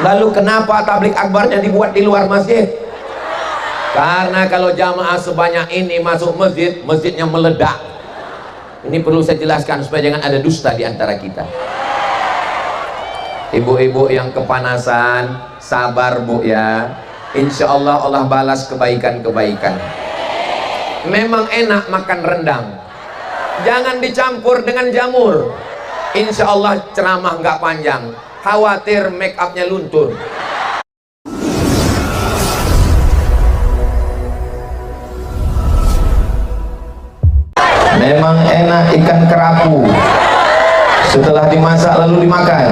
Lalu kenapa tablik akbarnya dibuat di luar masjid? Karena kalau jamaah sebanyak ini masuk masjid, masjidnya meledak. Ini perlu saya jelaskan supaya jangan ada dusta di antara kita. Ibu-ibu yang kepanasan, sabar bu ya. Insya Allah Allah balas kebaikan-kebaikan. Memang enak makan rendang, jangan dicampur dengan jamur. Insya Allah ceramah nggak panjang, khawatir make upnya luntur. Memang enak ikan kerapu, setelah dimasak lalu dimakan.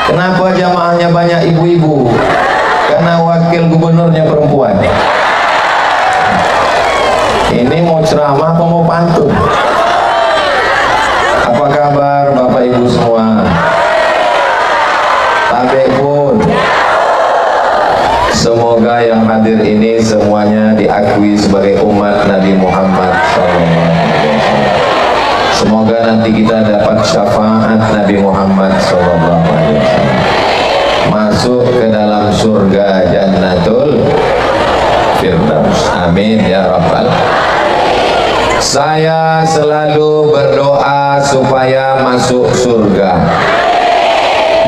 Kenapa jamaahnya banyak ibu-ibu? Karena wakil gubernurnya perempuan. Ini mau ceramah apa mau pantun? Apa kabar Bapak Ibu semua? Tabek pun. Semoga yang hadir ini semuanya diakui sebagai umat Nabi Muhammad SAW. Semoga nanti kita dapat syafaat Nabi Muhammad SAW, masuk ke dalam surga Jannatul Firdaus. Amin ya Rabbal. Saya selalu berdoa supaya masuk surga.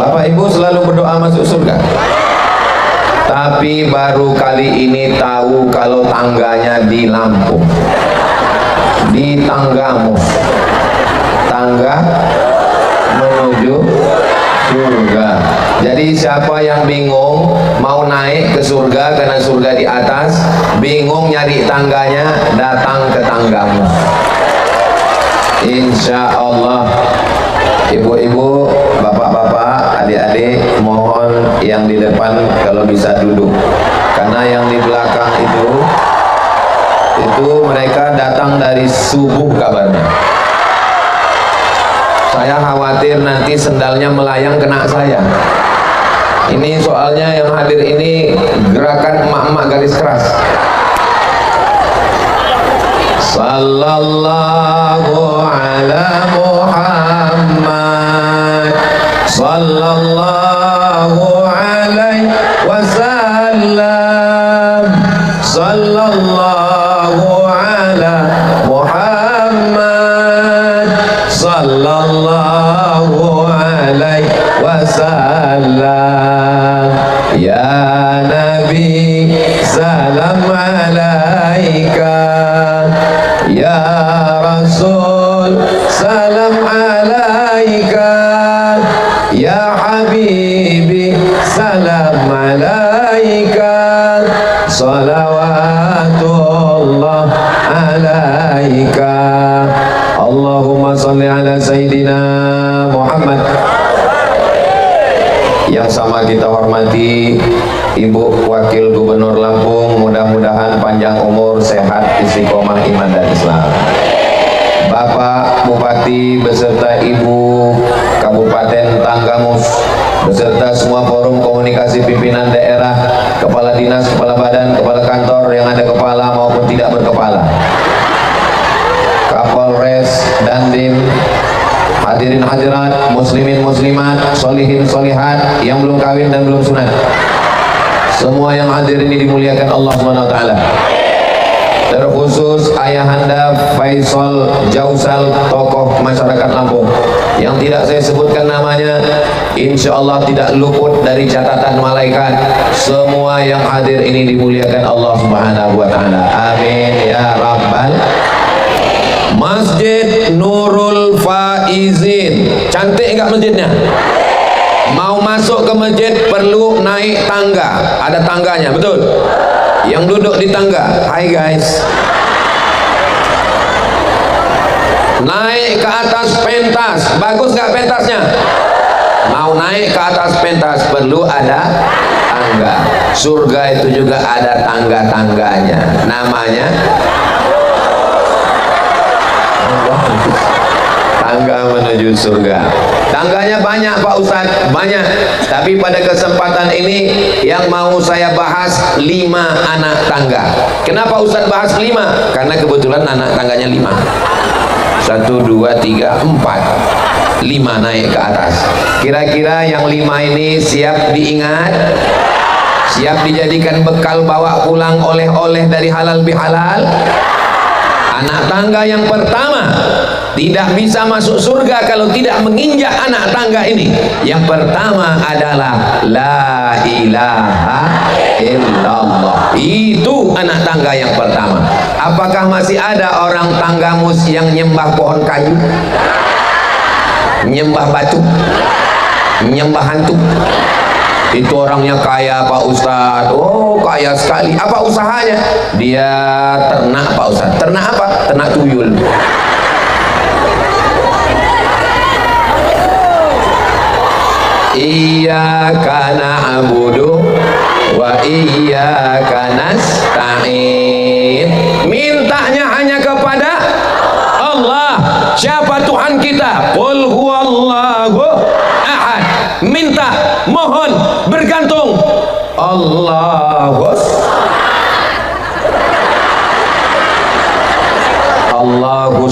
Bapak Ibu selalu berdoa masuk surga. Tapi baru kali ini tahu kalau tangganya di Lampung, di Tanggamus, tangga menuju surga. Jadi siapa yang bingung mau naik ke surga karena surga di atas, bingung nyari tangganya, datang ke Tanggamus. Insya Allah. Ibu-ibu, bapak-bapak, adik-adik, mohon yang di depan kalau bisa duduk, karena yang di belakang itu mereka datang dari subuh kabarnya. Saya khawatir nanti sendalnya melayang kena saya. Ini soalnya yang hadir ini gerakan emak-emak garis keras. Sallallahu ala Muhammad, sallallahu alaihi wasallam, sallallahu ala Muhammad, sallallahu alaihi wasallam. Ya Nabi salam alaika, ya Rasul salam alaika, ya Habibi salam alaika, salawatullah alaika. Allahumma salli ala Sayyidina Muhammad. Yang sama kita hormati Ibu Wakil Gubernur Lampung, mudah-mudahan panjang umur, sehat, istiqomah iman dan Islam. Bapak Bupati beserta Ibu Kabupaten Tanggamus beserta semua forum komunikasi pimpinan daerah, kepala dinas, kepala badan, kepala kantor yang ada kepala maupun tidak berkepala, Kapolres, Dandim, hadirin hadirat, muslimin muslimat, solihin solihat yang belum kawin dan belum sunat, semua yang hadir ini dimuliakan Allah SWT. Terkhusus Ayahanda Faisal Jausal, tokoh masyarakat Lampung yang tidak saya sebutkan namanya, insya Allah tidak luput dari catatan malaikat. Semua yang hadir ini dimuliakan Allah Subhanahu wa Ta'ala. Amin ya Rabbal. Masjid Nurul Faizin, cantik enggak masjidnya? Mau masuk ke masjid perlu naik tangga, ada tangganya, betul? Yang duduk di tangga, hai guys, naik ke atas pentas, bagus nggak pentasnya? Mau naik ke atas pentas perlu ada tangga. Surga itu juga ada tangga-tangganya, namanya tangga menuju surga. Tangganya banyak Pak Ustadz, banyak. Tapi pada kesempatan ini yang mau saya bahas 5 anak tangga. Kenapa Ustadz bahas 5? Karena kebetulan anak tangganya 5. 1, 2, 3, 4. 5 naik ke atas. Kira-kira yang 5 ini siap diingat, siap dijadikan bekal bawa pulang oleh-oleh dari halal bihalal. Anak tangga yang pertama tidak bisa masuk surga kalau tidak menginjak anak tangga ini. Yang pertama adalah la ilaha illallah. Itu anak tangga yang pertama. Apakah masih ada orang tanggamu yang nyembah pohon kayu, nyembah batu, nyembah hantu? Itu orangnya kaya Pak Ustadz. Oh, kaya sekali. Apa usahanya? Dia ternak Pak Ustadz. Ternak apa? Ternak tuyul. Iyyaka na'budu wa iyyaka nasta'in. Mintanya hanya kepada Allah. Siapa Tuhan kita? Qul huwallahu ahad. Minta, mohon, bergantung Allahus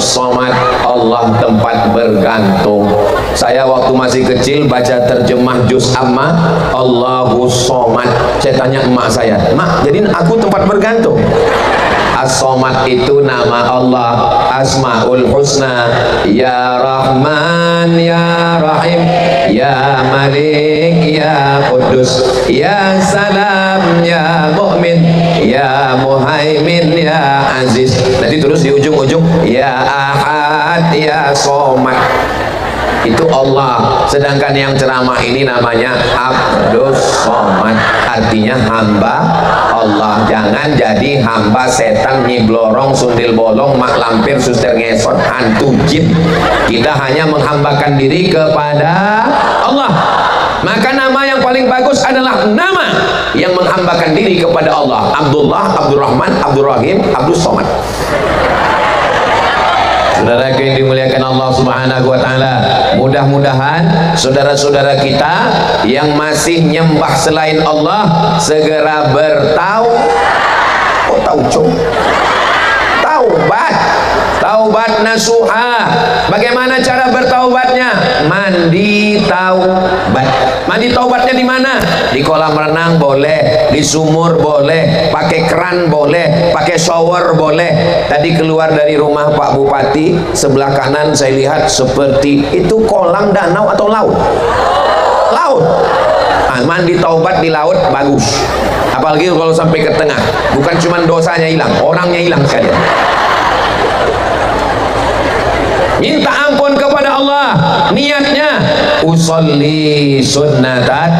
somad. Allah tempat bergantung. Saya waktu masih kecil baca terjemah juz amma Allahus somad. Saya tanya emak saya, "Mak, jadi aku tempat bergantung?" As-Somad itu nama Allah, Asmaul Husna. Ya Rahman, Ya Rahim, Ya Malik, Ya Qudus, Ya Salam, Ya Mu'min, Ya Muhaimin, Ya Aziz. Nanti terus di ujung-ujung Ya Ahad, Ya Somad. Itu Allah. Sedangkan yang ceramah ini namanya Abdus Somad, artinya hamba Allah. Jangan jadi hamba setan, nyiblorong, sundil bolong, mak lampir, suster ngesot, hantu jin. Kita hanya menghambakan diri kepada Allah. Maka nama yang paling bagus adalah nama yang menghambakan diri kepada Allah. Abdullah, Abdurrahman, Abdurrahim, Abdus Somad. Saudara yang dimuliakan Allah Subhanahu wa Ta'ala, mudah-mudahan saudara-saudara kita yang masih nyembah selain Allah segera taubat nasuha. Bagaimana cara bertaubatnya? Mandi taubat. Mandi taubatnya di mana? Di kolam renang boleh, di sumur boleh, pakai keran boleh, pakai shower boleh. Tadi keluar dari rumah Pak Bupati, sebelah kanan saya lihat seperti itu kolam, danau atau laut? Laut. Nah, mandi taubat di laut bagus. Apalagi kalau sampai ke tengah, bukan cuma dosanya hilang, orangnya hilang sekalian. Minta ampun kepada Allah. Niatnya usolli sunnatat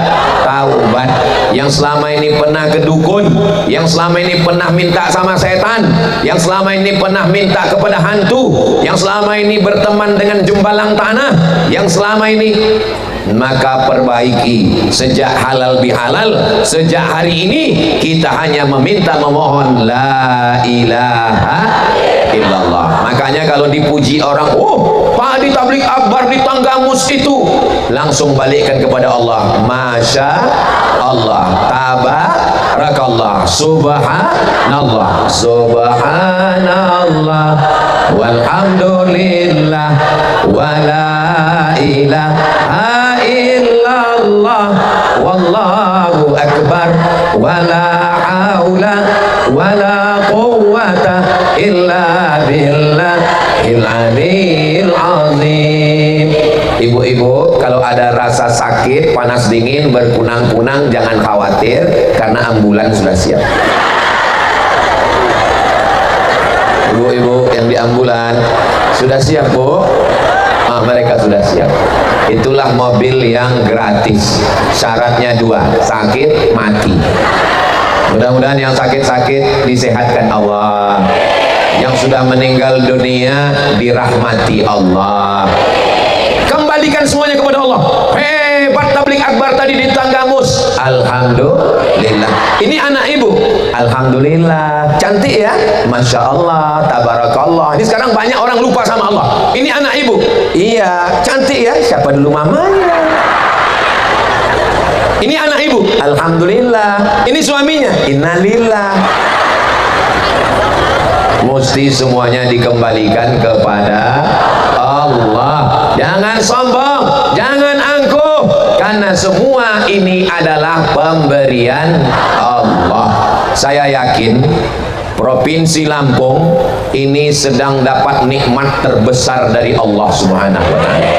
taubat. Yang selama ini pernah ke dukun, yang selama ini pernah minta sama setan, yang selama ini pernah minta kepada hantu, yang selama ini berteman dengan jembalang tanah, yang selama ini, maka perbaiki. Sejak halal bihalal, sejak hari ini kita hanya meminta, memohon la ilaha illallah. Makanya kalau dipuji orang, oh Pak di tablik akbar di Tanggamus itu, langsung balikkan kepada Allah, Masya Allah, tabarakallah, subhanallah, subhanallah, walhamdulillah, wala ilaha illallah, wallahu akbar, wala haula wala quwwata illa billahil aliyil azim. Ibu-ibu, kalau ada rasa sakit, panas dingin, berkunang-kunang, jangan khawatir karena ambulan sudah siap. Ibu-ibu yang di ambulan sudah siap, Bu? Mereka sudah siap. Itulah mobil yang gratis. Syaratnya 2, sakit mati. Mudah-mudahan yang sakit-sakit disehatkan Allah, yang sudah meninggal dunia dirahmati Allah. Kembalikan semuanya kepada Allah. Hebat tablik akbar tadi di Tanggamus. Alhamdulillah. Ini anak ibu. Alhamdulillah. Cantik ya? Masya Allah, tabarakallah. Ini sekarang banyak orang lupa sama Allah. Ini anak ibu. Iya, cantik ya? Siapa dulu mamanya? Ini anak ibu. Alhamdulillah. Ini suaminya. Innalillah. Mesti semuanya dikembalikan kepada Allah. Allah. Jangan sombong, jangan angkuh, karena semua ini adalah pemberian Allah. Saya yakin Provinsi Lampung ini sedang dapat nikmat terbesar dari Allah Subhanahu wa Ta'ala.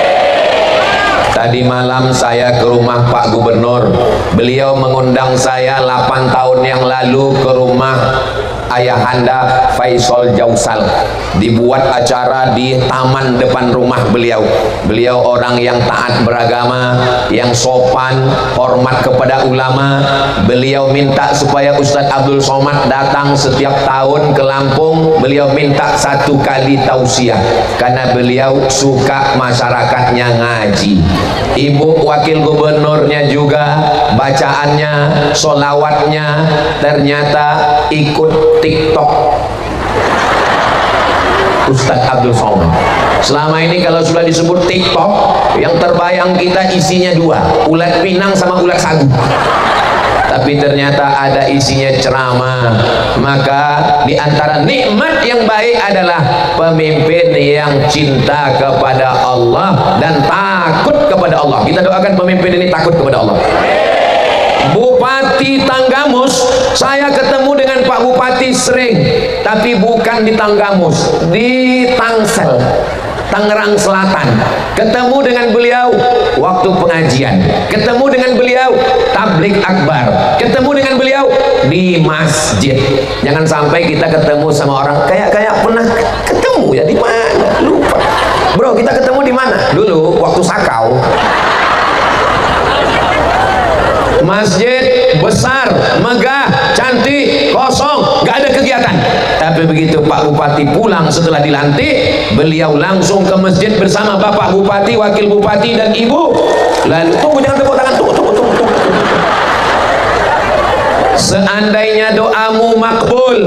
Tadi malam saya ke rumah Pak Gubernur. Beliau mengundang saya 8 tahun yang lalu ke rumah Ayahanda Faisal Jausal. Dibuat acara di taman depan rumah beliau. Beliau orang yang taat beragama, yang sopan, hormat kepada ulama. Beliau minta supaya Ustadz Abdul Somad datang setiap tahun ke Lampung. Beliau minta 1 kali tausiah karena beliau suka masyarakatnya ngaji. Ibu wakil gubernurnya juga bacaannya, solawatnya ternyata ikut TikTok Ustadz Abdul Somad. Selama ini kalau sudah disebut TikTok, yang terbayang kita isinya 2, ulat pinang sama ulat sagu. Tapi ternyata ada isinya ceramah. Maka di antara nikmat yang baik adalah pemimpin yang cinta kepada Allah dan takut kepada Allah. Kita doakan pemimpin ini takut kepada Allah. Bupati Tanggamus, saya ketemu dengan Pak Bupati sering, tapi bukan di Tanggamus, di Tangsel, Tangerang Selatan. Ketemu dengan beliau waktu pengajian, ketemu dengan beliau tablik akbar, ketemu dengan beliau di masjid. Jangan sampai kita ketemu sama orang kayak pernah ketemu ya, di mana lupa. Bro, kita ketemu di mana dulu waktu sakau. Masjid besar, megah, cantik, kosong, gak ada kegiatan. Tapi begitu Pak Bupati pulang setelah dilantik, beliau langsung ke masjid bersama Bapak Bupati, Wakil Bupati, dan Ibu. Lalu tunggu, jangan tepuk tangan, tunggu. Seandainya doamu makbul,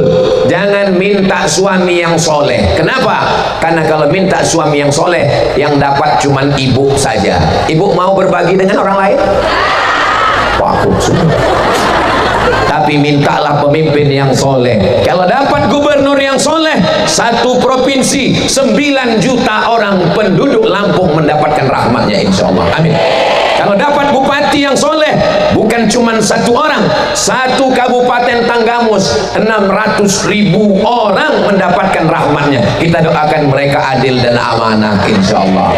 jangan minta suami yang soleh. Kenapa? Karena kalau minta suami yang soleh, yang dapat cuman ibu saja. Ibu mau berbagi dengan orang lain? Tapi mintalah pemimpin yang soleh. Kalau dapat gubernur yang soleh, 1 provinsi 9 juta orang penduduk Lampung mendapatkan rahmatnya, insya Allah. Amin. Kalau dapat bupati yang soleh, bukan cuma 1 orang, 1 kabupaten Tanggamus 600.000 orang mendapatkan rahmatnya. Kita doakan mereka adil dan amanah, insya Allah.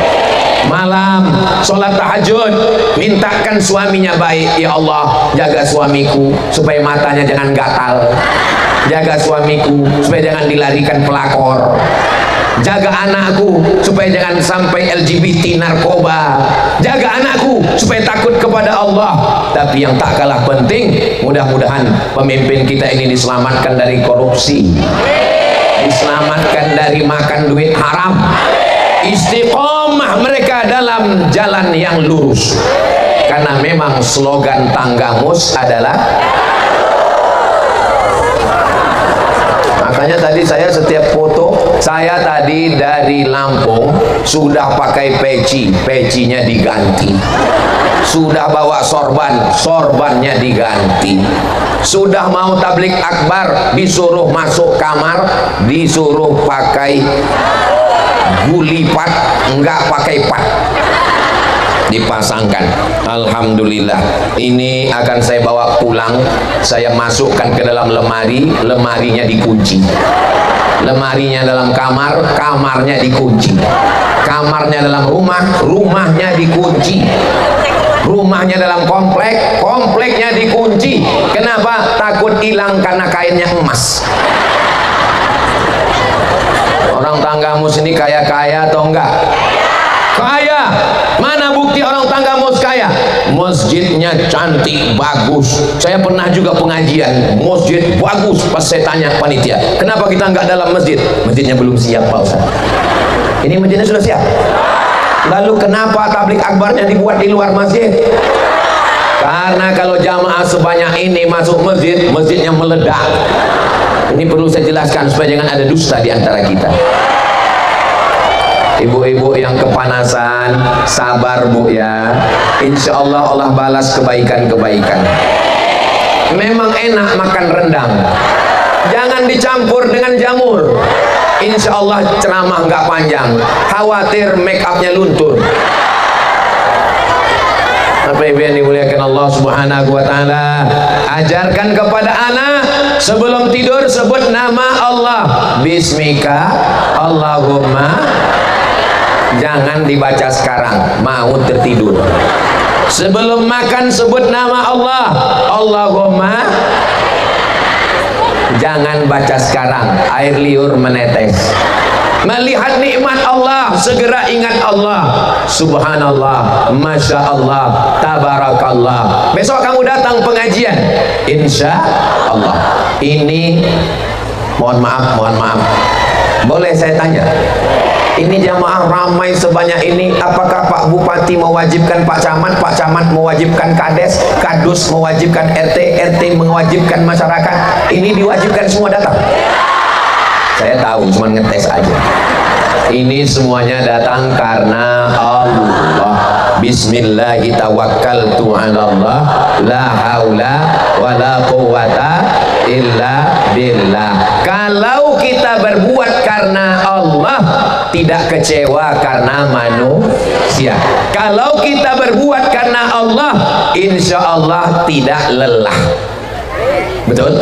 Malam sholat tahajud, mintakan suaminya baik. Ya Allah, jaga suamiku supaya matanya jangan gatal, jaga suamiku supaya jangan dilarikan pelakor, jaga anakku supaya jangan sampai LGBT narkoba, jaga anakku supaya takut kepada Allah. Tapi yang tak kalah penting, mudah-mudahan pemimpin kita ini diselamatkan dari korupsi, diselamatkan dari makan duit haram, istiqomah mereka dalam jalan yang lurus. Karena memang slogan Tanggamus adalah, makanya tadi saya setiap foto, saya tadi dari Lampung sudah pakai peci, pecinya diganti, sudah bawa sorban, sorbannya diganti, sudah mau tablik akbar, disuruh masuk kamar, disuruh pakai gulipat, enggak pakai pat, dipasangkan. Alhamdulillah, ini akan saya bawa pulang, saya masukkan ke dalam lemari, lemarinya dikunci, lemarinya dalam kamar, kamarnya dikunci, kamarnya dalam rumah, rumahnya dikunci, rumahnya dalam komplek, kompleknya dikunci. Kenapa? Takut hilang karena kainnya emas. Orang Tanggamus ini kaya-kaya atau enggak? Kaya. Mana bukti orang Tanggamus kaya? Masjidnya cantik, bagus. Saya pernah juga pengajian, masjid bagus. Pas saya tanya panitia, kenapa kita enggak dalam masjid? Masjidnya belum siap, Pak Ustaz. Ini masjidnya sudah siap. Lalu kenapa tablik akbarnya dibuat di luar masjid? Karena kalau jamaah sebanyak ini masuk masjid, masjidnya meledak. Ini perlu saya jelaskan supaya jangan ada dusta di antara kita. Ibu-ibu yang kepanasan, sabar Bu ya. Insya Allah Allah balas kebaikan-kebaikan. Memang enak makan rendang, jangan dicampur dengan jamur. insya Allah ceramah nggak panjang, khawatir make upnya luntur. Apa yang dimuliakan Allah Subhanahu wa Ta'ala, ajarkan kepada anak sebelum tidur sebut nama Allah, bismika Allahumma. Jangan dibaca sekarang, mau tertidur. Sebelum makan sebut nama Allah, Allahumma. Jangan baca sekarang, air liur menetes. Melihat nikmat Allah segera ingat Allah. Subhanallah, Masya Allah, Tabarakallah. Besok kamu datang pengajian, insya Allah. Ini mohon maaf, boleh saya tanya, ini jamaah ramai sebanyak ini, apakah Pak Bupati mewajibkan Pak Camat mewajibkan Kades, Kadus mewajibkan RT mewajibkan masyarakat? Ini diwajibkan semua datang? Saya tahu, cuma ngetes aja. Ini semuanya datang karena Allah. Bismillahi tawakkaltu 'alallah, la haula wala quwwata illa billah. Kalau kita berbuat karena Allah, tidak kecewa karena manusia. Kalau kita berbuat karena Allah, insya Allah tidak lelah. Betul?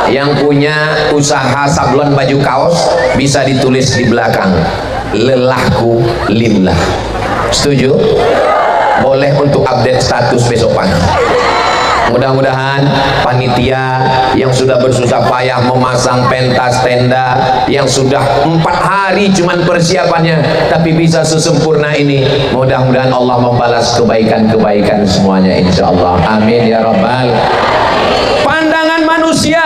Yang punya usaha sablon baju kaos bisa ditulis di belakang, lelahku lillah. Setuju? Boleh untuk update status besok pagi. Mudah-mudahan panitia yang sudah bersusah payah memasang pentas tenda, yang sudah 4 hari cuman persiapannya, tapi bisa sesempurna ini, mudah-mudahan Allah membalas kebaikan-kebaikan semuanya, insya Allah. Amin ya rabbal. Pandangan manusia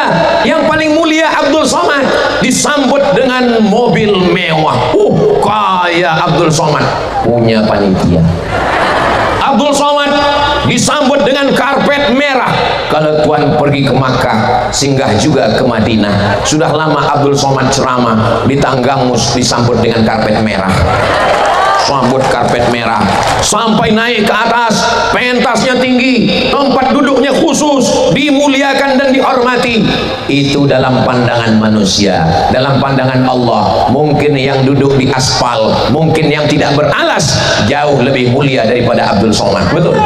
yang paling mulia Abdul Somad disambut dengan mobil mewah. Kaya Abdul Somad, punya panitia. Abdul Somad disambut dengan karpet merah. Kalau Tuhan pergi ke Makkah, singgah juga ke Madinah. Sudah lama Abdul Somad ceramah di Tanggamus disambut dengan karpet merah. Sambut karpet merah sampai naik ke atas, pentasnya tinggi, tempat duduknya khusus, dimuliakan dan dihormati. Itu dalam pandangan manusia. Dalam pandangan Allah, mungkin yang duduk di aspal, mungkin yang tidak beralas jauh lebih mulia daripada Abdul Somad. Betul?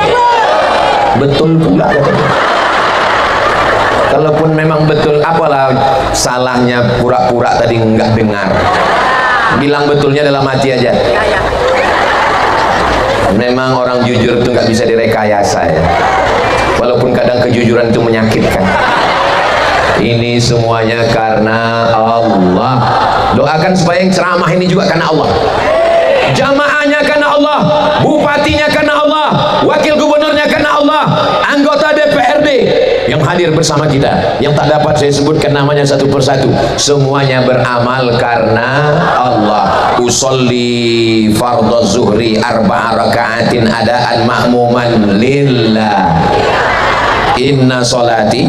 Betul pula katanya. Kalaupun memang betul, apalah salahnya pura-pura tadi nggak dengar. Bilang betulnya dalam hati aja. Memang orang jujur itu nggak bisa direkayasa ya. Walaupun kadang kejujuran itu menyakitkan. Ini semuanya karena Allah. Doakan supaya yang ceramah ini juga karena Allah. Jamaahnya karena Allah, bupatinya karena Allah, wakil gubernurnya karena Allah, anggota DPRD yang hadir bersama kita, yang tak dapat saya sebutkan namanya satu persatu, semuanya beramal karena Allah. Usolli fardhu zuhri 4 raka'atin adaan ma'muman lillah. Inna solati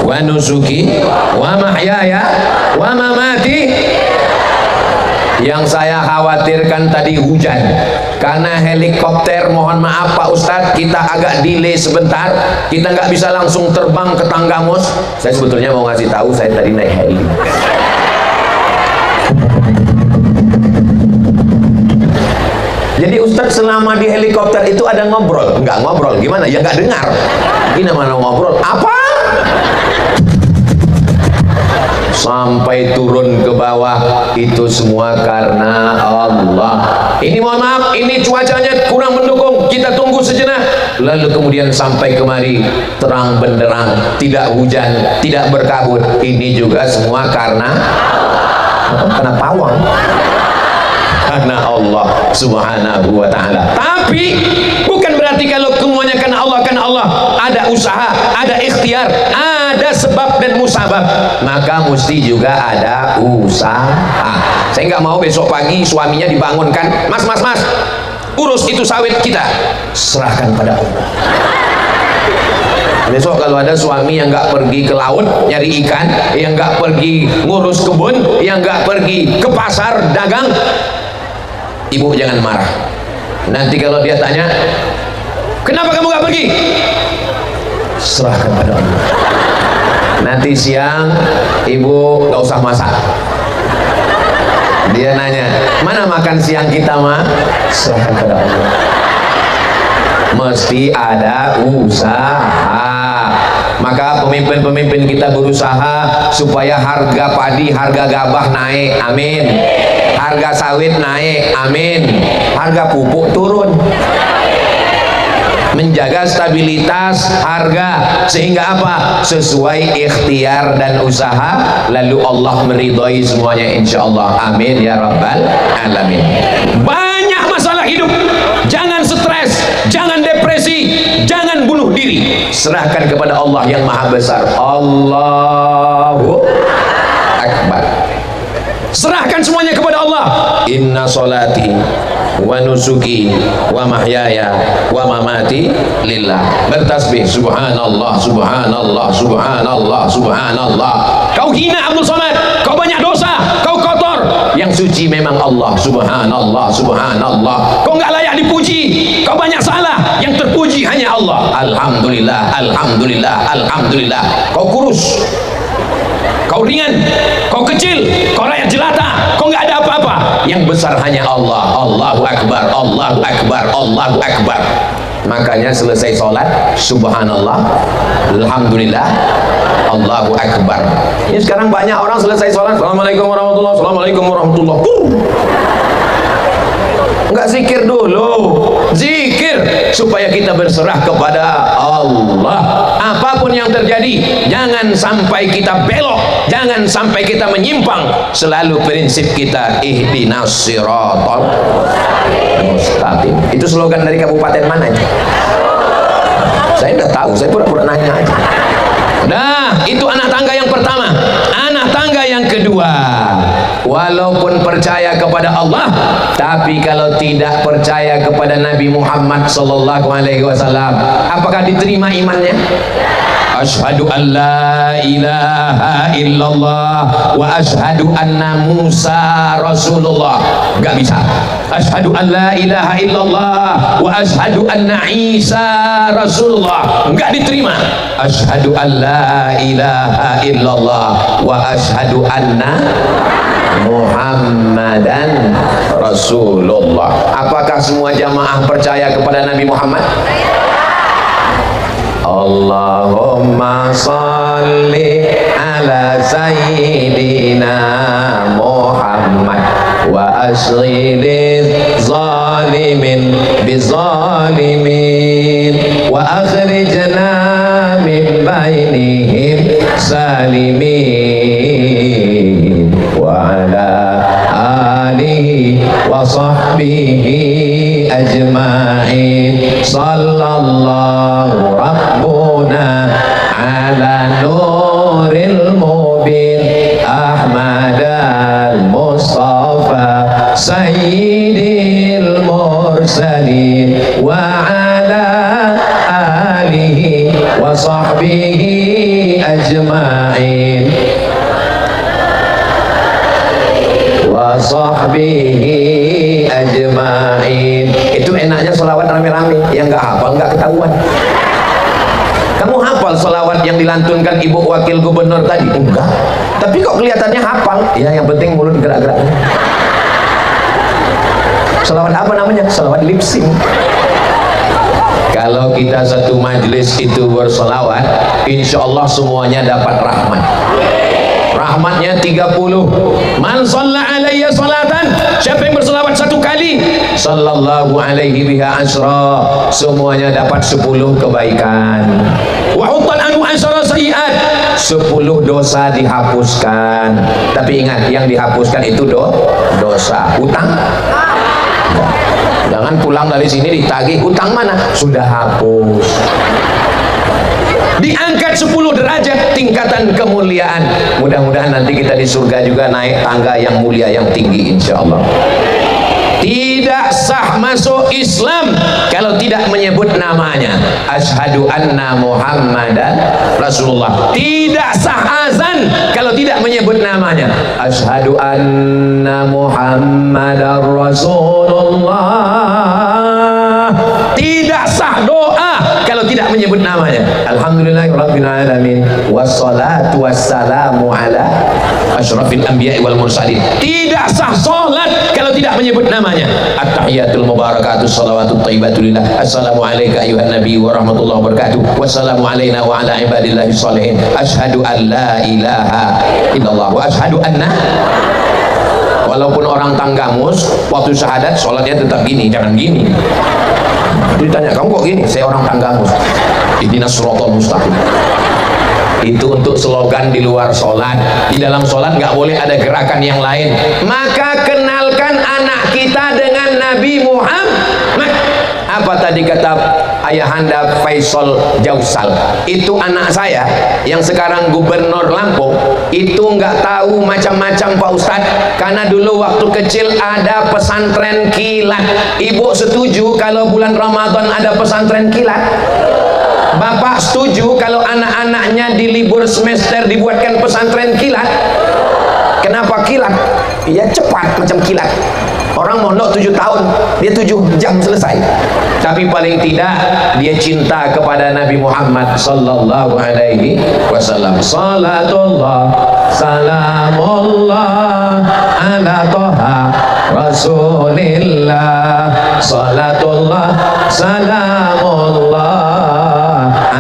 wa nusuki wa mahyaya wa mamati. Yang saya khawatirkan tadi hujan, karena helikopter, mohon maaf Pak Ustadz, kita agak delay sebentar, kita nggak bisa langsung terbang ke Tanggamus. Saya sebetulnya mau ngasih tahu, saya tadi naik heli. Jadi Ustadz selama di helikopter itu ada ngobrol? Nggak ngobrol, gimana? Ya nggak dengar. Ini mana ngobrol? Apa? Sampai turun ke bawah, itu semua karena Allah. Ini mohon maaf, ini cuacanya kurang mendukung, kita tunggu sejenak. Lalu kemudian sampai kemari, terang benderang, tidak hujan, tidak berkabut. Ini juga semua karena pawang. Karena Allah Subhanahu wa ta'ala. Tapi bukan berarti kalau semuanya karena Allah, ada usaha, ada ikhtiar, ada sebab dan musabab, maka mesti juga ada usaha. Saya nggak mau besok pagi suaminya dibangunkan, mas, urus itu sawit kita, serahkan pada Allah. Besok kalau ada suami yang nggak pergi ke laut nyari ikan, yang nggak pergi ngurus kebun, yang nggak pergi ke pasar dagang, ibu jangan marah. Nanti kalau dia tanya, kenapa kamu gak pergi? Serahkan pada Allah. Nanti siang ibu gak usah masak, Dia nanya, mana makan siang kita mah? Serahkan kepada Allah. Mesti ada usaha. Maka pemimpin-pemimpin kita berusaha supaya harga padi, harga gabah naik, amin. Harga sawit naik, amin. Harga pupuk turun. Menjaga stabilitas harga sehingga apa? Sesuai ikhtiar dan usaha, lalu Allah meridhai semuanya insyaallah, amin ya rabbal alamin. Banyak masalah hidup, jangan stres, jangan depresi, jangan bunuh diri, serahkan kepada Allah yang maha besar. Allahu akbar. Serahkan semuanya kepada Allah. Inna solati wa nusuki wa mahyaya wa mamati lillah. Bertasbih subhanallah subhanallah subhanallah subhanallah. Kau hina Abdul Somad, kau banyak dosa, kau kotor. Yang suci memang Allah. Subhanallah subhanallah. Kau enggak layak dipuji, kau banyak salah. Yang terpuji hanya Allah. Alhamdulillah alhamdulillah alhamdulillah. Kau kurus, kau ringan, kau kecil, kau rakyat jelata, kau nggak ada apa-apa. Yang besar hanya Allah. Allahu akbar, Allahu akbar, Allahu akbar. Makanya selesai sholat, subhanallah, alhamdulillah, Allahu akbar. Ini sekarang banyak orang selesai sholat, assalamualaikum warahmatullah, assalamualaikum warahmatullah. Enggak zikir dulu. Zikir supaya kita berserah kepada Allah. Apapun yang terjadi, jangan sampai kita belok, jangan sampai kita menyimpang. Selalu prinsip kita ihdinas siratal mustaqim. Itu slogan dari kabupaten mana? Saya enggak tahu, saya pura-pura nanya aja. Nah, itu anak tangga yang pertama. Anak tangga yang kedua, walaupun percaya kepada Allah, tapi kalau tidak percaya kepada Nabi Muhammad sallallahu alaihi wasallam, apakah diterima imannya? Asyhadu an la ilaha illallah wa asyhadu anna Musa Rasulullah. Enggak bisa. Asyhadu an la ilaha illallah wa asyhadu anna Isa Rasulullah. Enggak diterima. Asyhadu an la ilaha illallah wa asyhadu anna Muhammadan Rasulullah. Apakah semua jamaah percaya kepada Nabi Muhammad? Allahumma salli ala sayyidina Muhammad wa asghilil zalimin bizalimin wa akhrijna min bainihim salimin wa ala alihi wa sahbihi ajma'in. Sallallahu rabbuna ala nuril mubin Ahmad al-Mustafa sayyidil mursalin wa ala alihi wa sahbihi ajma'in wa sahbihi ajma'in. Itu enaknya sholawat rame-rame, yang nggak hafal nggak ketahuan. Kamu hafal sholawat yang dilantunkan Ibu Wakil Gubernur tadi? Enggak, tapi kok kelihatannya hafal. Ya, yang penting mulut gerak-gerak. Sholawat apa namanya? Sholawat lip sync. Kalau kita satu majelis itu bersolawat, insya Allah semuanya dapat rahmat. Rahmatnya 30. Man shalla alayya salatan, siapa yang berselawat satu kali, sallallahu alaihi biha asra, semuanya dapat 10 kebaikan. Wa huttan anhu asyara sayiat, 10 dosa dihapuskan. Tapi ingat, yang dihapuskan itu dosa. Utang? Jangan pulang dari sini ditagih, utang mana? Sudah hapus. Diangkat 10 derajat tingkatan kemuliaan. Mudah-mudahan nanti kita di surga juga naik tangga yang mulia, yang tinggi insyaallah. Tidak sah masuk Islam kalau tidak menyebut namanya. Asyhadu anna Muhammadan Rasulullah. Tidak sah azan kalau tidak menyebut namanya. Asyhadu anna Muhammadan Rasulullah. Tidak sah doa kalau tidak menyebut namanya. Alhamdulillahirabbil alamin wassalatu wassalamu ala asyrafil anbiya'i wal mursalin. Tidak sah salat kalau tidak menyebut namanya. At-tahiyatul mubarakatus shalawatut thayyibatu lillah. Assalamu alayka ayuhan nabi wa rahmatullahi wa barakatuh. Wassalamu alayna wa ala ibadillahi sholihin. Asyhadu an la ilaha illallah wa asyhadu anna. Walaupun orang Tanggamus waktu syahadat sholatnya tetap gini, jangan gini. Ditanya, kamu kok gini? Saya orang Tanggamus. Ihdinas siratal mustaqim. Itu untuk slogan di luar sholat. Di dalam sholat nggak boleh ada gerakan yang lain. Maka kenalkan anak kita dengan Nabi Muhammad. Apa tadi kata ayahanda Faisal Jausal? Itu anak saya yang sekarang gubernur Lampung. Itu nggak tahu macam-macam Pak Ustadz, karena dulu waktu kecil ada pesantren kilat. Ibu setuju kalau bulan Ramadan ada pesantren kilat? Bapak setuju kalau anak-anaknya di libur semester dibuatkan pesantren kilat? Kenapa kilat? Ya cepat macam kilat. Orang mondok 7 tahun, dia 7 jam selesai. Tapi paling tidak dia cinta kepada Nabi Muhammad sallallahu alaihi wasallam. Salatullah salamullah ala toha rasulillah. Salatullah salamullah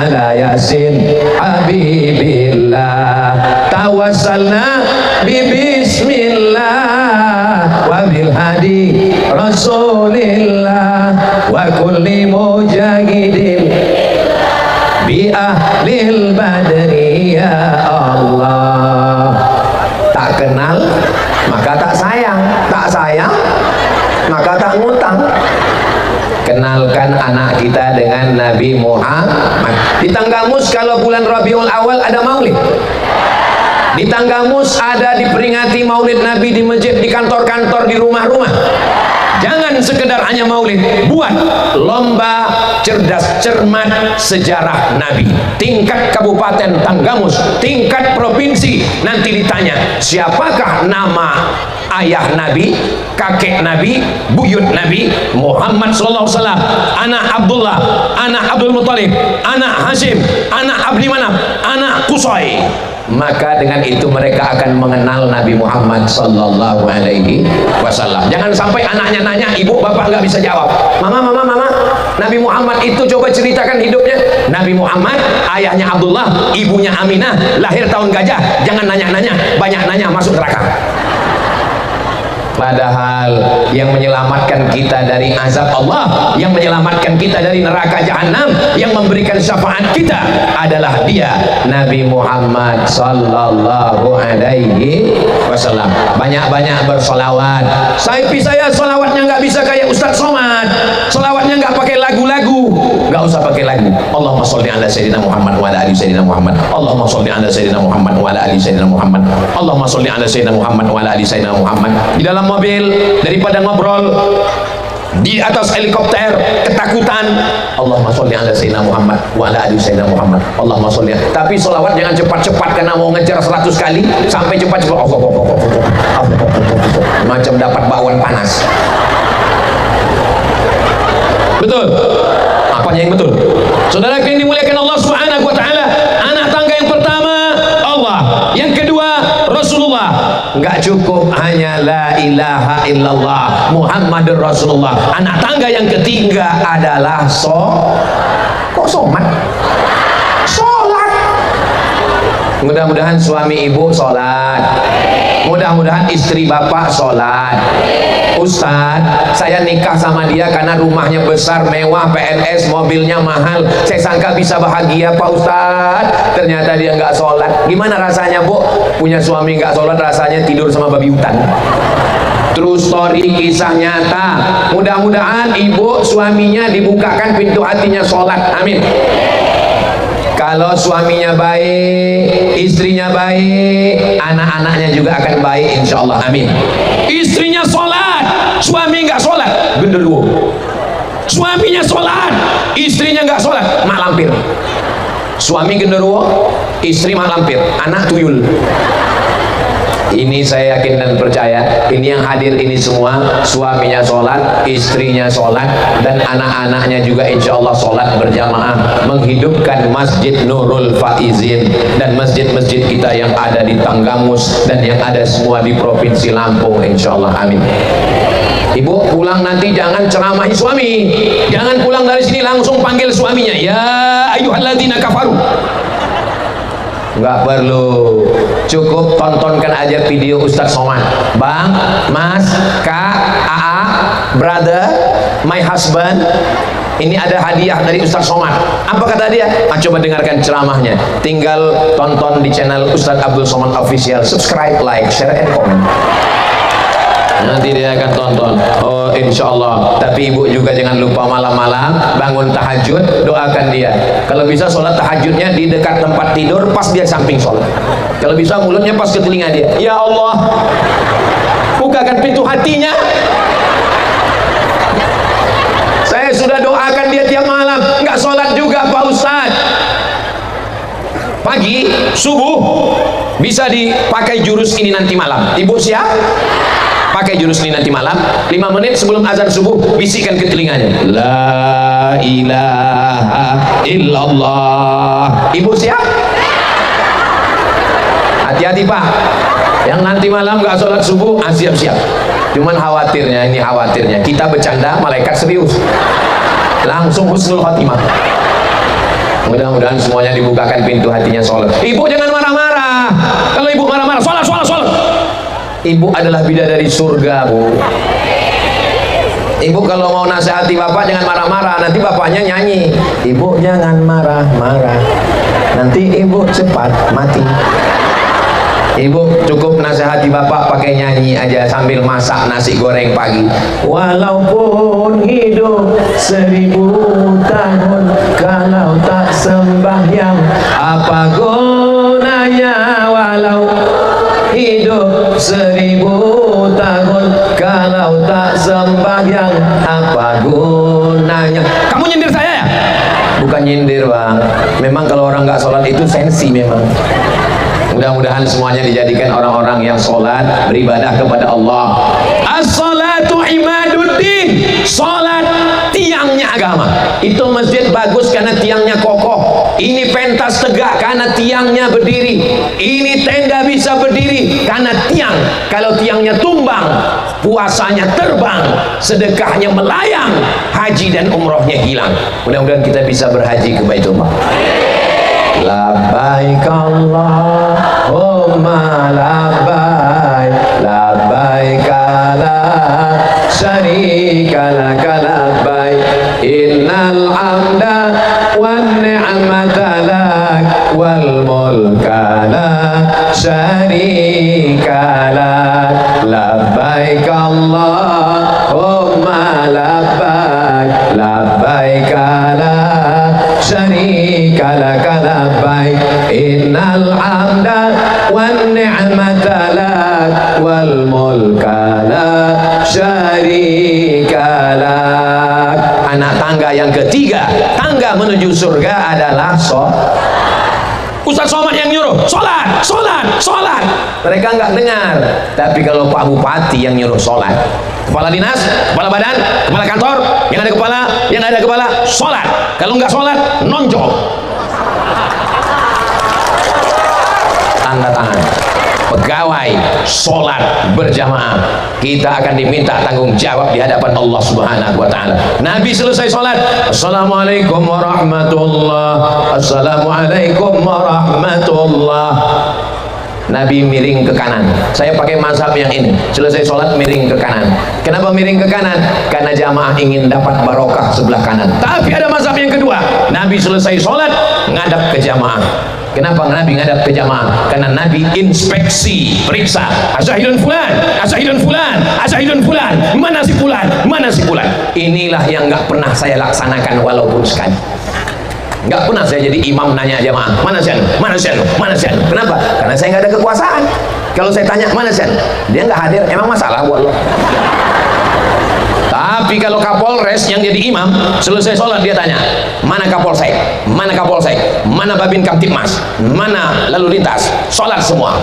ala yasin habibillah. Tawassalna bismillah wa bil hadi rasulillah wa kulli mujahidin bi ahlil badri ya Allah. Tak kenal maka tak sayang, tak sayang maka tak ngutang. Kenalkan anak kita dengan Nabi Muhammad. Di Tanggamus kalau bulan Rabiul Awal ada maulid. Di Tanggamus ada diperingati maulid Nabi di masjid, di kantor-kantor, di rumah-rumah. Jangan sekedar hanya maulid, buat lomba cerdas cermat sejarah Nabi. Tingkat kabupaten Tanggamus, tingkat provinsi, nanti ditanya siapakah nama ayah Nabi, kakek Nabi, buyut Nabi Muhammad sallallahu alaihi wasallam, anak Abdullah, anak Abdul Muttalib, anak Hashim, anak Abdi Manaf, anak Qusay. Maka dengan itu mereka akan mengenal Nabi Muhammad sallallahu alaihi wasallam. Jangan sampai anaknya nanya, ibu bapak nggak bisa jawab. Mama, Nabi Muhammad itu coba ceritakan hidupnya. Nabi Muhammad ayahnya Abdullah, ibunya Aminah, lahir tahun gajah. Jangan nanya-nanya, banyak nanya masuk neraka. Padahal yang menyelamatkan kita dari azab Allah, yang menyelamatkan kita dari neraka jahanam, yang memberikan syafaat kita adalah dia, Nabi Muhammad sallallahu alaihi wasallam. Banyak-banyak bersolawat. Saya solawatnya nggak bisa kayak Ustadz Somad. Solawatnya nggak pakai lagu-lagu, nggak usah pakai lagu. Allahumma sholli ala sayyidina Muhammad wa ala ali sayyidina Muhammad. Allahumma sholli ala sayyidina Muhammad wa ala ali sayyidina Muhammad. Allahumma sholli ala sayyidina Muhammad wa ala ali sayyidina Muhammad. Di dalam mobil daripada ngobrol di atas helikopter ketakutan, Allahumma sholli ala sayyidina Muhammad wa ala ali sayyidina Muhammad. Allahumma sholli. Tapi selawat jangan cepat-cepat karena mau ngejar 100 kali sampai cepat-cepat macam dapat bakwan panas. Betul? Apanya yang betul? Saudara yang dimuliakan Allah Subhanahu wa taala, anak tangga yang pertama Allah, yang kedua Rasulullah. Enggak cukup hanya la ilaha illallah Muhammadur Rasulullah. Anak tangga yang ketiga adalah kok somat? Sholat. Mudah-mudahan suami ibu sholat, mudah-mudahan istri bapak sholat. Ustadz, saya nikah sama dia karena rumahnya besar, mewah, PNS, mobilnya mahal. Saya sangka bisa bahagia Pak Ustadz, ternyata dia nggak sholat. Gimana rasanya Bu? Punya suami nggak sholat rasanya tidur sama babi hutan. True story, kisah nyata. Mudah-mudahan ibu suaminya dibukakan pintu hatinya sholat. Amin. Kalau suaminya baik, istrinya baik, anak-anaknya juga akan baik insya Allah. Amin. Istrinya sholat, suami nggak sholat, genderuwo. Suaminya sholat, istrinya nggak sholat, mak lampir. Suami genderuwo, istri mak lampir, anak tuyul. Ini saya yakin dan percaya, ini yang hadir ini semua suaminya sholat, istrinya sholat, dan anak-anaknya juga insya Allah sholat berjamaah, menghidupkan Masjid Nurul Faizin dan masjid-masjid kita yang ada di Tanggamus dan yang ada semua di Provinsi Lampung insya Allah, amin. Ibu pulang nanti jangan ceramahi suami, jangan pulang dari sini langsung panggil suaminya, ya ayyuhalladzina kafaru. Enggak perlu, cukup tontonkan aja video Ustadz Somad. Bang, Mas, Kak, AA, brother, my husband, ini ada hadiah dari Ustadz Somad. Apa kata dia? Coba dengarkan ceramahnya. Tinggal tonton di channel Ustadz Abdul Somad Official, subscribe, like, share, and comment. Nanti dia akan tonton. Oh insya Allah. Tapi ibu juga jangan lupa malam-malam bangun tahajud, doakan dia. Kalau bisa sholat tahajudnya di dekat tempat tidur, pas dia samping sholat. Kalau bisa mulutnya pas ke telinga dia. Ya Allah, bukakan pintu hatinya. Saya sudah doakan dia tiap malam, nggak sholat juga Pak Ustadz. Pagi, subuh, bisa dipakai jurus ini nanti malam. Ibu siap? Pakai jurus ini nanti malam, 5 menit sebelum azan subuh, bisikkan ke telinganya, la ilaha illallah. Ibu siap? Hati-hati Pak, yang nanti malam gak sholat subuh, siap-siap. Cuman khawatirnya, ini khawatirnya, kita bercanda, malaikat serius, langsung husnul khotimah. Mudah-mudahan semuanya dibukakan pintu hatinya sholat. Ibu jangan marah-marah. Kalau ibu marah-marah, sholat. Ibu adalah bidadari surga, Bu. Ibu kalau mau nasihati bapak jangan marah-marah, nanti bapaknya nyanyi. Ibu jangan marah-marah, nanti ibu cepat mati. Ibu cukup nasihati bapak pakai nyanyi aja sambil masak nasi goreng pagi. Walaupun hidup 1000 tahun, kalau tak sembahyang apa gunanya? Walau hidup 1000 tahun, kalau tak sembahyang apa gunanya? Kamu nyindir saya ya? Bukan nyindir Bang, memang kalau orang nggak sholat itu sensi memang. Mudah-mudahan semuanya dijadikan orang-orang yang sholat, beribadah kepada Allah. As-salatu imaduddin, sholat tiangnya agama. Itu masjid bagus karena tiangnya kokoh. Ini pentas tegak karena tiangnya berdiri. Ini tenda bisa berdiri karena tiang. Kalau tiangnya tumbang, puasanya terbang, sedekahnya melayang, haji dan umrohnya hilang. Mudah-mudahan kita bisa berhaji ke Baitullah. Labbaik Allahumma labbaik, labbaik la syarika laka labbaik, innal hamda wan ni'mata lak wal mulka la syarika lak. Labbaik Allahumma labbaik, labbaik la syarika laka labbaik, innal hamda wan ni'mata lak wal mulka la syarika lak. Anak tangga yang ketiga, tangga menuju surga adalah Ustadz Somad yang nyuruh sholat, sholat, sholat. Mereka nggak dengar. Tapi kalau Pak Bupati yang nyuruh sholat, kepala dinas, kepala badan, kepala kantor, yang ada kepala, sholat. Kalau nggak sholat, nonjol. Tanda tangan. Pegawai sholat berjamaah, kita akan diminta tanggung jawab di hadapan Allah Subhanahu wa ta'ala. Nabi selesai sholat, assalamualaikum warahmatullah, assalamualaikum warahmatullah. Nabi miring ke kanan. Saya pakai mazhab yang ini, selesai sholat miring ke kanan. Kenapa miring ke kanan? Karena jamaah ingin dapat barokah sebelah kanan. Tapi ada mazhab yang kedua, Nabi selesai sholat ngadap ke jamaah. Kenapa Nabi ngadap ke jamaah? Karena Nabi inspeksi, periksa, asyhadun fulan, asyhadun fulan, asyhadun fulan, mana si fulan, mana si fulan. Inilah yang nggak pernah saya laksanakan walaupun sekali. Nggak pernah saya jadi imam nanya jamaah, mana si anu, mana si anu, mana si anu. Kenapa? Karena saya nggak ada kekuasaan. Kalau saya tanya mana si anu, dia nggak hadir, emang masalah buat lo. Tapi kalau Kapolres yang jadi imam, selesai sholat dia tanya, mana Kapolsek, mana Kapolsek, mana Babin Kamtipmas, mana lalu lintas, sholat semua.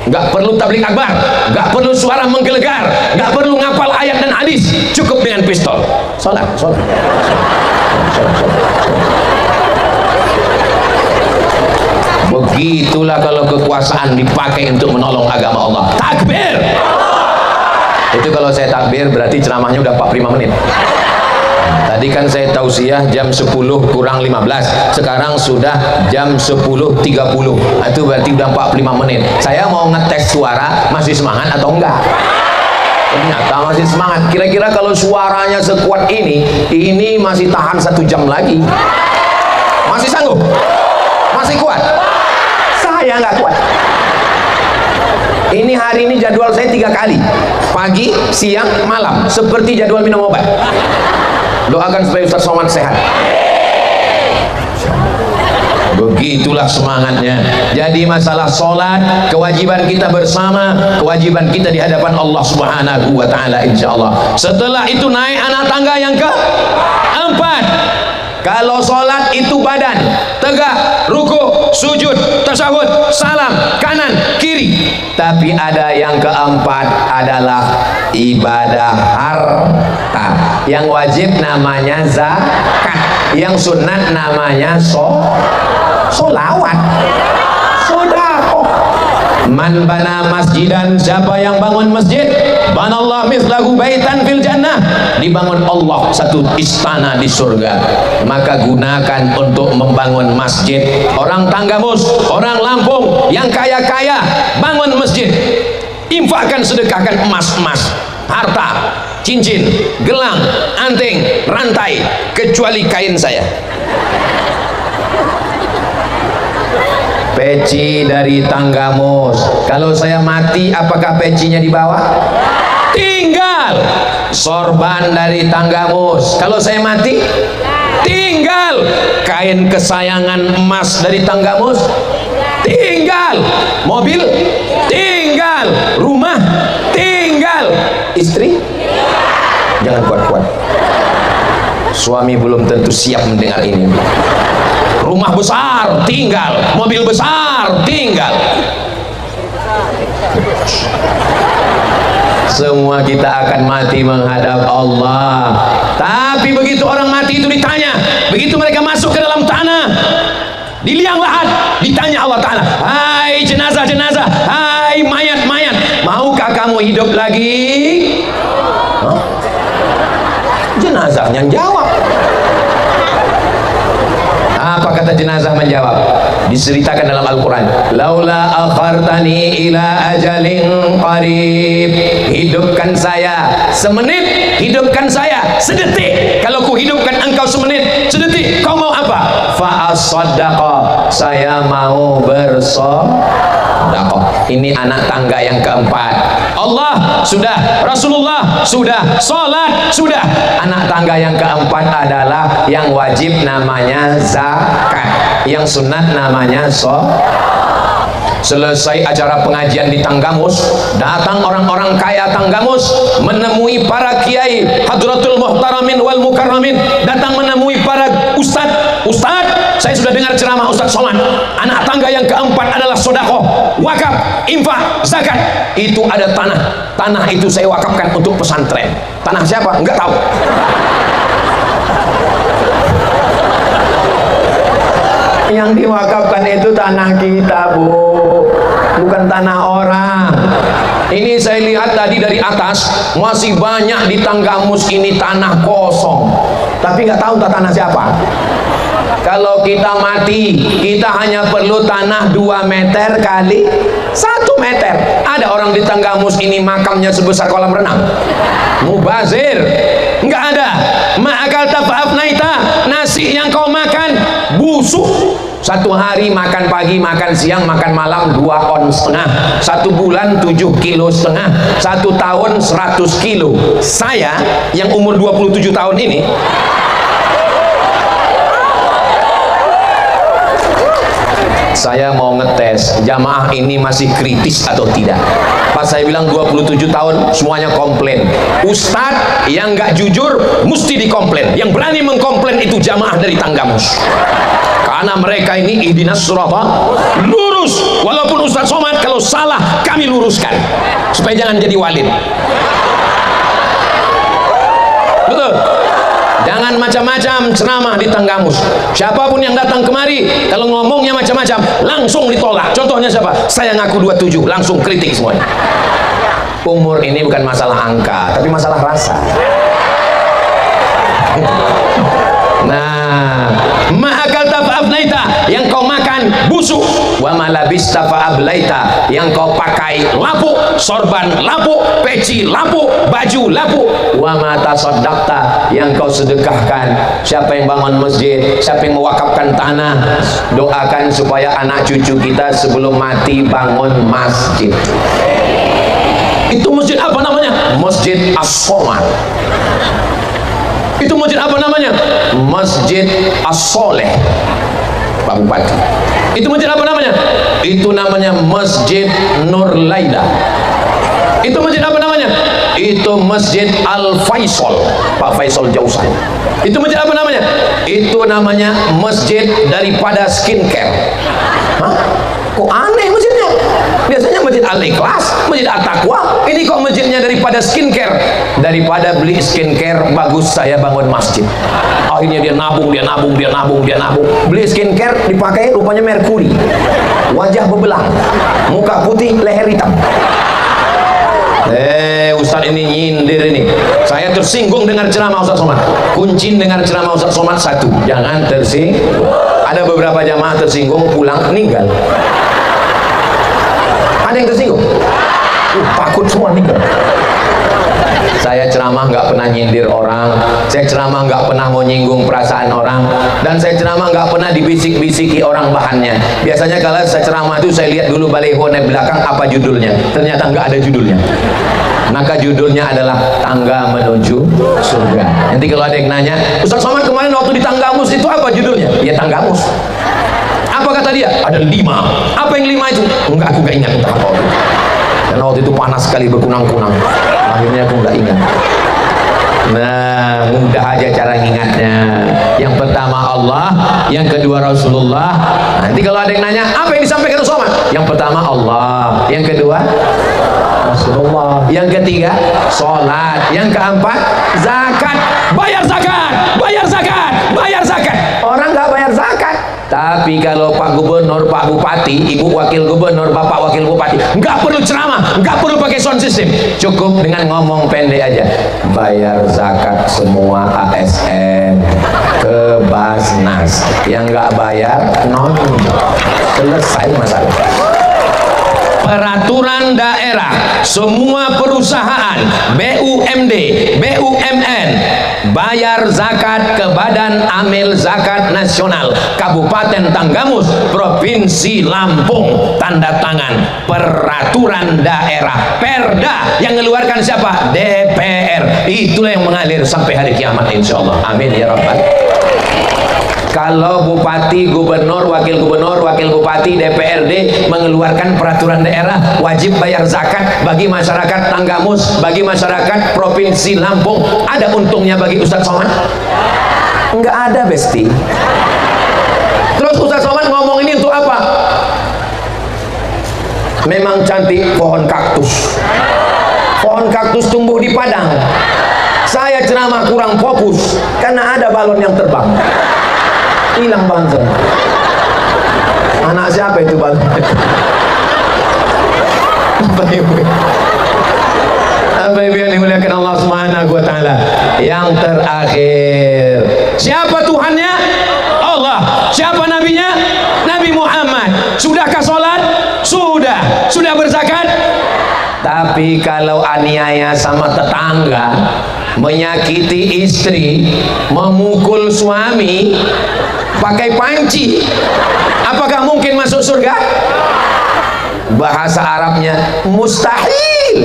nggak perlu tablik akbar, nggak perlu suara menggelegar, nggak perlu ngapal ayat dan hadis, cukup dengan pistol. Sholat. Begitulah kalau kekuasaan dipakai untuk menolong agama Allah. Takbir. Itu kalau saya takbir berarti ceramahnya udah 45 menit. Tadi kan saya tausiah jam 10 kurang 15, sekarang sudah jam 10.30. Itu berarti udah 45 menit. Saya mau ngetes suara masih semangat atau enggak. Ternyata masih semangat. Kira-kira kalau suaranya sekuat ini masih tahan 1 jam lagi. Masih sanggup? Masih kuat? Saya nggak kuat. Ini hari ini jadwal saya 3 kali, pagi, siang, malam, seperti jadwal minum obat. Doakan supaya Ustaz Somad sehat. Begitulah semangatnya. Jadi masalah sholat, kewajiban kita bersama, kewajiban kita di hadapan Allah Subhanahu wa Ta'ala, insyaallah. Setelah itu naik anak tangga yang keempat. Kalau sholat itu badan tegak, ruku, sujud, tasyahud, salam, kanan, kiri. Tapi ada yang keempat adalah ibadah harta. Yang wajib namanya zakat, yang sunat namanya sholawat, sedekah. Man bana masjidan, siapa yang bangun masjid, banallah mislahu baitan fil jannah, dibangun Allah satu istana di surga. Maka gunakan untuk membangun masjid. Orang Tanggamus, orang Lampung yang kaya-kaya bangun masjid, infakkan, sedekahkan emas, harta, cincin, gelang, anting, rantai, kecuali kain saya. Peci dari Tanggamus, kalau saya mati apakah pecinya dibawa? Tinggal. Sorban dari Tanggamus, kalau saya mati tinggal. Kain kesayangan emas dari Tanggamus tinggal. Mobil tinggal. Rumah tinggal. Istri jangan kuat-kuat, suami belum tentu siap mendengar ini. Rumah besar tinggal, mobil besar tinggal. Semua kita akan mati menghadap Allah. Tapi begitu orang mati itu ditanya, begitu mereka masuk ke dalam tanah, di liang lahat, ditanya Allah Ta'ala, hai jenazah-jenazah, hai mayat-mayat, maukah kamu hidup lagi? Hah? Jenazahnya jawab. Apa kata jenazah menjawab? Diceritakan dalam Al-Quran, laula akhartani ila ajalin qarib, hidupkan saya semenit, hidupkan saya sedetik. Kalau ku hidupkan engkau semenit, sedetik, kau mau apa? Fa as-sadaqah, saya mau bersedekah. Ini anak tangga yang keempat. Allah sudah, Rasulullah sudah, sholat sudah. Anak tangga yang keempat adalah yang wajib namanya zakat, yang sunat namanya Selesai acara pengajian di Tanggamus, datang orang-orang kaya Tanggamus menemui para kiai Hadratul Muhtaramin wal Mukarramin, datang menemui para ustadz. Ustadz, saya sudah dengar ceramah Ustadz Somad, anak tangga yang keempat adalah sedekah, wakaf, infak, zakat. Itu ada tanah itu saya wakafkan untuk pesantren. Tanah siapa? Enggak tahu. Yang diwakafkan itu tanah kita, Bu, bukan tanah orang. Ini saya lihat tadi dari atas, masih banyak di Tanggamus ini tanah kosong, tapi nggak tahu tanah siapa. Kalau kita mati, kita hanya perlu tanah 2 meter kali 1 meter. Ada orang di Tanggamus ini makamnya sebesar kolam renang. Mubazir, nggak ada. Ma'akal tafa'af naita, nasi yang kau makan busuk. 1 hari makan pagi, makan siang, makan malam 2,5 on. 1 bulan 7,5 kilo. 1 tahun 100 kilo. Saya yang umur 27 tahun ini, saya mau ngetes jamaah ini masih kritis atau tidak. Pas saya bilang 27 tahun, semuanya komplain. Ustadz yang nggak jujur mesti dikomplain. Yang berani mengkomplain itu jamaah dari Tanggamus, karena mereka ini ihdinas sirata lurus. Walaupun Ustadz Somad kalau kalau salah kami luruskan supaya jangan jadi walid. Betul. Jangan macam-macam ceramah di Tanggamus. Siapapun yang datang kemari, kalau ngomongnya macam-macam, langsung ditolak. Contohnya siapa? Saya ngaku 27, langsung kritik semuanya. Umur ini bukan masalah angka, tapi masalah rasa. Nah, ma'akalta fa'afnaita, yang kau makan busuk, wa malabista fa'ablaita, yang kau pakai lapuk, sorban lapuk, peci lapuk, baju lapuk, wa mata soddakta, yang kau sedekahkan. Siapa yang bangun masjid, siapa yang mewakafkan tanah, doakan supaya anak cucu kita sebelum mati bangun masjid. Itu masjid apa namanya? Masjid As-Somad. Itu masjid apa namanya? Masjid As-Soleh, Pak Bupati. Itu masjid apa namanya? Itu namanya Masjid Nur Laila. Itu masjid apa namanya? Itu Masjid Al-Faisal, Pak Faisal Jausan. Itu masjid apa namanya? Itu namanya masjid daripada skincare. Hah? Kok aneh masjidnya? Biasanya masjid Al-Ikhlas, masjid At-Taqwa. Ini kok masjidnya daripada skincare. Daripada beli skincare, bagus saya bangun masjid. Akhirnya dia nabung. Beli skincare, dipakai rupanya merkuri. Wajah bebelang, muka putih, leher hitam. Ustadz ini nyindir ini. Saya tersinggung dengar ceramah Ustadz Somad. Kunci dengar ceramah Ustadz Somad satu, jangan tersinggung. Ada beberapa jamaah tersinggung, pulang meninggal. Ada yang tersinggung? Takut semua meninggal. Saya ceramah nggak pernah nyindir orang, saya ceramah nggak pernah mau nyinggung perasaan orang, dan saya ceramah nggak pernah dibisik-bisiki orang bahannya. Biasanya kalau saya ceramah itu saya lihat dulu baliho di belakang apa judulnya, ternyata nggak ada judulnya. Maka judulnya adalah Tangga Menuju Surga. Nanti kalau ada yang nanya, Ustaz Somad kemarin waktu di Tanggamus itu apa judulnya? Ya Tanggamus. Apa kata dia? Ada 5. Apa yang 5 itu? Enggak, aku nggak ingat entah apa itu. Karena waktu itu panas sekali berkunang-kunang. Akhirnya aku nggak ingat. Nah, mudah aja cara ingatnya. Yang pertama Allah, yang kedua Rasulullah. Nanti kalau ada yang nanya, apa yang disampaikan Rasulullah? Yang pertama Allah, yang kedua Rasulullah, yang ketiga sholat, yang keempat zakat. Bayar zakat, bayar zakat, bayar zakat. Orang nggak bayar zakat. Tapi kalau Pak Gubernur, Pak Bupati, Ibu Wakil Gubernur, Bapak Wakil Bupati, nggak perlu ceramah, nggak perlu pakai sound system, cukup dengan ngomong pendek aja. Bayar zakat semua ASN ke Basnas. Yang nggak bayar non, selesai masalah. Peraturan daerah, semua perusahaan, BUMD, BUMN, bayar zakat ke Badan Amil Zakat Nasional Kabupaten Tanggamus, Provinsi Lampung. Tanda tangan peraturan daerah, Perda, yang mengeluarkan siapa? DPR. Itulah yang mengalir sampai hari kiamat insyaallah. Amin ya rabbal. Kalau bupati, gubernur, wakil bupati, DPRD mengeluarkan peraturan daerah wajib bayar zakat bagi masyarakat Tanggamus, bagi masyarakat Provinsi Lampung, ada untungnya bagi Ustadz Somad? Enggak ada, Besti. Terus Ustadz Somad ngomong ini untuk apa? Memang cantik pohon kaktus. Pohon kaktus tumbuh di padang. Saya ceramah kurang fokus karena ada balon yang terbang. Hilang banget. Anak siapa itu balon? Apa ibu yang dimuliakan Allah Subhanahu wa taala? Yang terakhir, siapa Tuhannya? Allah. Siapa nabinya? Nabi Muhammad. Sudahkah sholat? Sudah. Sudah berzakat? Tapi kalau aniaya sama tetangga, menyakiti istri, memukul suami, pakai panci, apakah mungkin masuk surga? Bahasa Arabnya mustahil.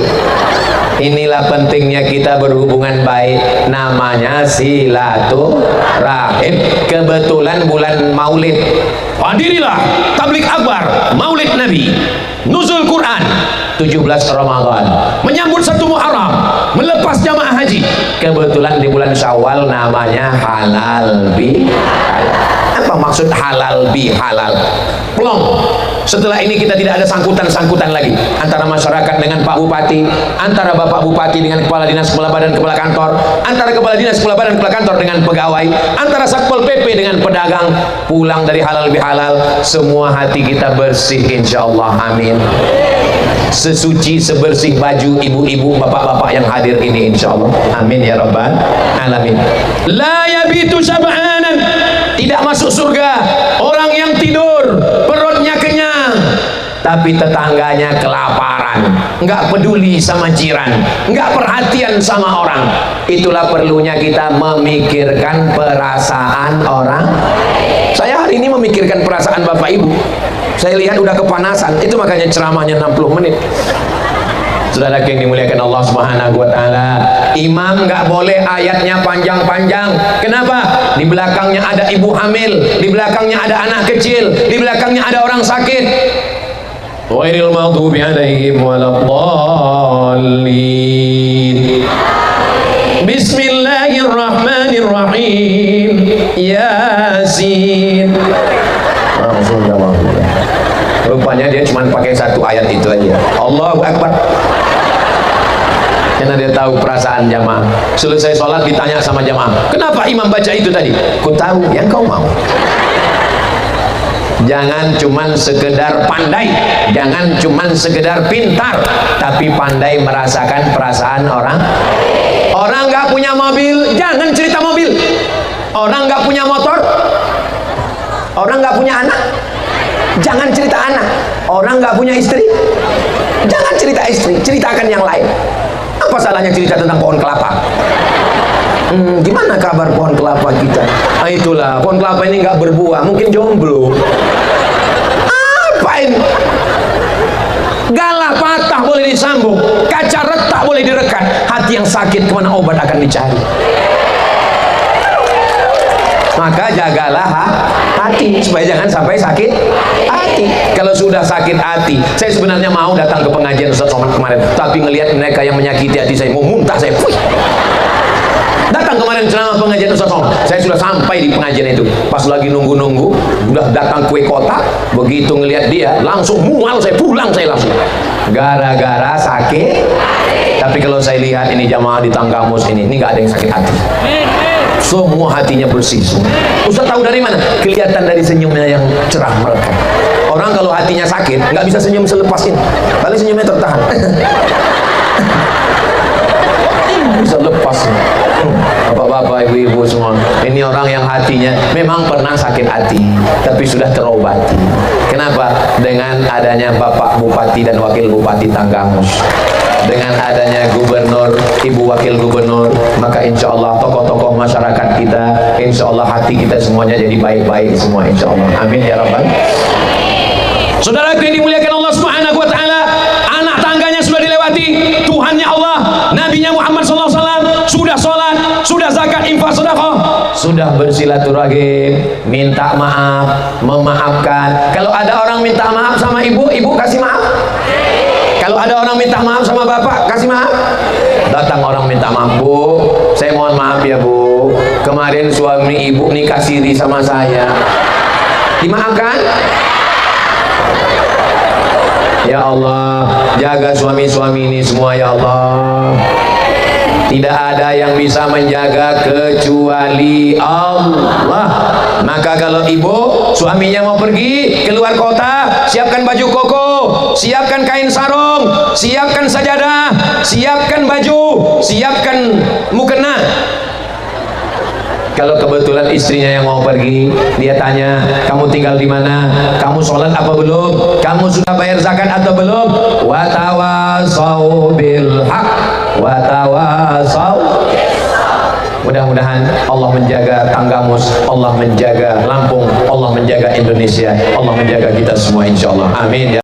Inilah pentingnya kita berhubungan baik, namanya silaturahim. Kebetulan bulan Maulid, hadirilah tablik akbar Maulid Nabi, nuzul Quran 17 Ramadan, menyambut 1 Muharram, melepas jamaah haji. Kebetulan di bulan Syawal namanya halal bi halal. Apa maksud halal bi halal? Plong. Setelah ini kita tidak ada sangkutan-sangkutan lagi antara masyarakat dengan Pak Bupati, antara Bapak Bupati dengan Kepala Dinas, Kepala Badan, Kepala Kantor, antara Kepala Dinas, Kepala Badan, Kepala Kantor dengan pegawai, antara Satpol PP dengan pedagang. Pulang dari halal bihalal, semua hati kita bersih insyaallah. Amin. Sesuci sebersih baju ibu-ibu, bapak-bapak yang hadir ini insyaallah. Amin ya rabbal alamin. La yabitu syab'anan, tidak masuk surga orang yang tidur perutnya kenyang tapi tetangganya kelaparan, nggak peduli sama jiran, nggak perhatian sama orang. Itulah perlunya kita memikirkan perasaan orang. Saya hari ini memikirkan perasaan bapak ibu. Saya lihat udah kepanasan, itu makanya ceramahnya 60 menit. Saudara yang dimuliakan Allah Subhanahu wa taala, imam nggak boleh ayatnya panjang-panjang. Kenapa? Di belakangnya ada ibu hamil, di belakangnya ada anak kecil, di belakangnya ada orang sakit. Ghairil maghdubi 'alaihim waladdallin. Bismillahirrahmanirrahim. Yasin. Rupanya dia cuma pakai satu ayat itu aja. Allahu Akbar. Karena dia tahu perasaan jamaah. Selesai sholat ditanya sama jamaah, kenapa imam baca itu tadi? Ku tahu yang kau mau. Jangan cuman sekedar pandai, jangan cuman sekedar pintar, tapi pandai merasakan perasaan orang. Orang nggak punya mobil, jangan cerita mobil. Orang nggak punya motor, orang nggak punya anak, jangan cerita anak. Orang nggak punya istri, jangan cerita istri, ceritakan yang lain. Apa salahnya cerita tentang pohon kelapa? Gimana kabar pohon kelapa kita? Nah, itulah pohon kelapa ini nggak berbuah, mungkin jomblo. Apain? Galah patah boleh disambung, kaca retak boleh direkat, hati yang sakit kemana obat akan dicari. Maka jagalah hati supaya jangan sampai sakit hati. Kalau sudah sakit hati, saya sebenarnya mau datang ke pengajian Ustaz Somad kemarin, tapi ngelihat mereka yang menyakiti hati saya, mau muntah saya. Datang kemarin ceramah pengajian Ustaz Somad, saya sudah sampai di pengajian itu, pas lagi nunggu-nunggu, udah datang kue kotak, begitu ngelihat dia, langsung mual saya, pulang saya langsung. Gara-gara sakit. Tapi kalau saya lihat ini jamaah di Tanggamus ini nggak ada yang sakit hati. Semua hatinya bersih semua. Ustaz tahu dari mana? Kelihatan dari senyumnya yang cerah mereka. Orang kalau hatinya sakit nggak bisa senyum selepas ini, kali senyumnya tertahan. Bisa lepas. Bapak-bapak, ibu-ibu semua, ini orang yang hatinya memang pernah sakit hati, tapi sudah terobati. Kenapa? Dengan adanya Bapak Bupati dan Wakil Bupati Tanggamus, dengan adanya gubernur, ibu wakil gubernur, maka insya Allah tokoh-tokoh masyarakat kita, insya Allah hati kita semuanya jadi baik-baik semua, insya Allah. Amin ya rabbal. Saudara yang dimuliakan Allah Subhanahu wa taala, anak tangganya sudah dilewati, Tuhannya Allah, Nabinya Muhammad SAW sudah sholat, sudah zakat, infak, sedekah, sudah bersilaturahim, minta maaf, memaafkan. Kalau ada orang minta maaf sama ibu, ibu kasih maaf. Kalau ada orang minta maaf sama bapak, kasih maaf. Datang orang minta maaf, Bu, saya mohon maaf ya Bu, kemarin suami ibu nikah siri sama saya. Dimaafkan? Ya Allah, jaga suami-suami ini semua ya Allah. Tidak ada yang bisa menjaga kecuali Allah. Maka kalau ibu suaminya mau pergi keluar kota, siapkan baju koko, siapkan kain sarung, siapkan sajadah, siapkan baju, siapkan mukena. Kalau kebetulan istrinya yang mau pergi, dia tanya, kamu tinggal di mana? Kamu sholat apa belum? Kamu sudah bayar zakat atau belum? Wa tawasau bil haq, wa tawasau. Mudah-mudahan Allah menjaga Tanggamus, Allah menjaga Lampung, Allah menjaga Indonesia, Allah menjaga kita semua insyaallah. Amin.